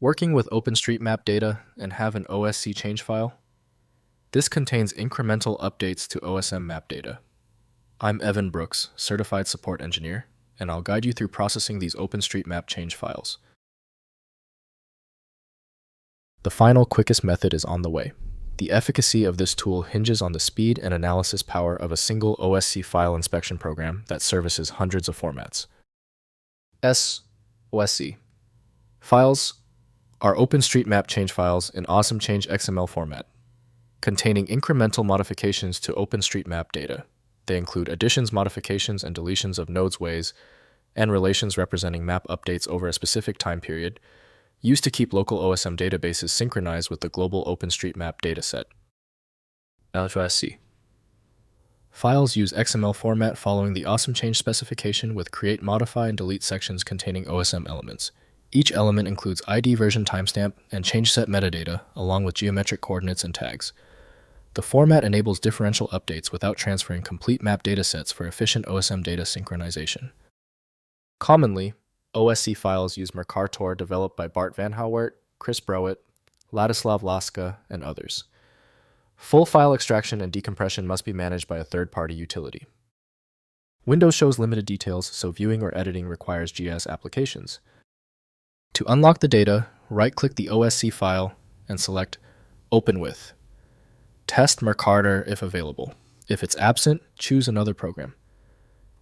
Working with OpenStreetMap data and have an OSC change file? This contains incremental updates to OSM map data. I'm Evan Brooks, Certified Support Engineer, and I'll guide you through processing these OpenStreetMap change files. The final, quickest method is on the way. The efficacy of this tool hinges on the speed and analysis power of a single OSC file inspection program that services hundreds of formats. OSC Files are OpenStreetMap change files in OsmChange XML format, containing incremental modifications to OpenStreetMap data. They include additions, modifications, and deletions of nodes, ways, and relations representing map updates over a specific time period, used to keep local OSM databases synchronized with the global OpenStreetMap dataset. OSC Files use XML format following the OsmChange specification with create, modify, and delete sections containing OSM elements. Each element includes ID, version, timestamp, and change set metadata, along with geometric coordinates and tags. The format enables differential updates without transferring complete map datasets for efficient OSM data synchronization. Commonly, OSC files use Merkaartor developed by Bart Vanhauwaert, Browet, Ladislav, Láska, and others. Full file extraction and decompression must be managed by a third-party utility. Windows shows limited details, so viewing or editing requires GS applications. To unlock the data, right-click the OSC file and select Open With. Test Merkaartor if available. If it's absent, choose another program.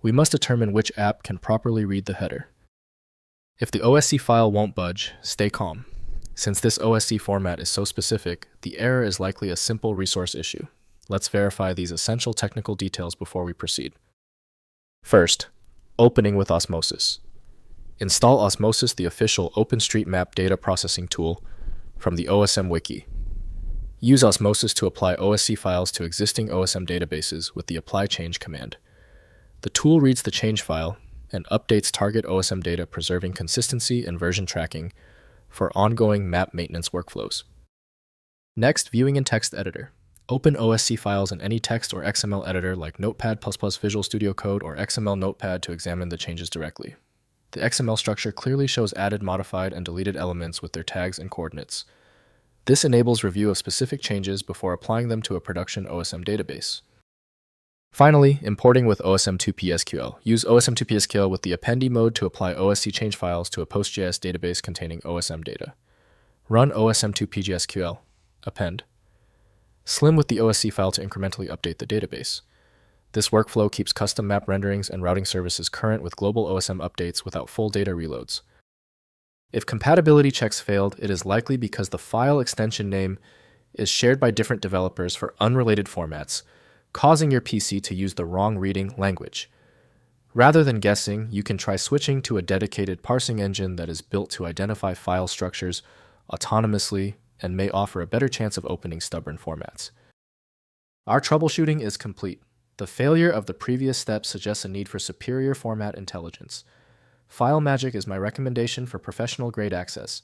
We must determine which app can properly read the header. If the OSC file won't budge, stay calm. Since this OSC format is so specific, the error is likely a simple resource issue. Let's verify these essential technical details before we proceed. First, opening with Osmosis. Install Osmosis, the official OpenStreetMap data processing tool, from the OSM wiki. Use Osmosis to apply OSC files to existing OSM databases with the apply change command. The tool reads the change file and updates target OSM data, preserving consistency and version tracking for ongoing map maintenance workflows. Next, viewing in text editor. Open OSC files in any text or XML editor like Notepad++, Visual Studio Code, or XML Notepad to examine the changes directly. The XML structure clearly shows added, modified, and deleted elements with their tags and coordinates. This enables review of specific changes before applying them to a production OSM database. Finally, importing with OSM2PSQL. Use OSM2PSQL with the appendee mode to apply OSC change files to a PostGIS database containing OSM data. Run OSM2PSQL. Append. Slim with the OSC file to incrementally update the database. This workflow keeps custom map renderings and routing services current with global OSM updates without full data reloads. If compatibility checks failed, it is likely because the file extension name is shared by different developers for unrelated formats, causing your PC to use the wrong reading language. Rather than guessing, you can try switching to a dedicated parsing engine that is built to identify file structures autonomously and may offer a better chance of opening stubborn formats. Our troubleshooting is complete. The failure of the previous steps suggests a need for superior format intelligence. FileMagick is my recommendation for professional-grade access.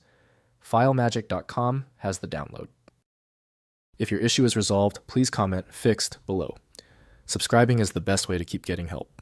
FileMagick.com has the download. If your issue is resolved, please comment "Fixed" below. Subscribing is the best way to keep getting help.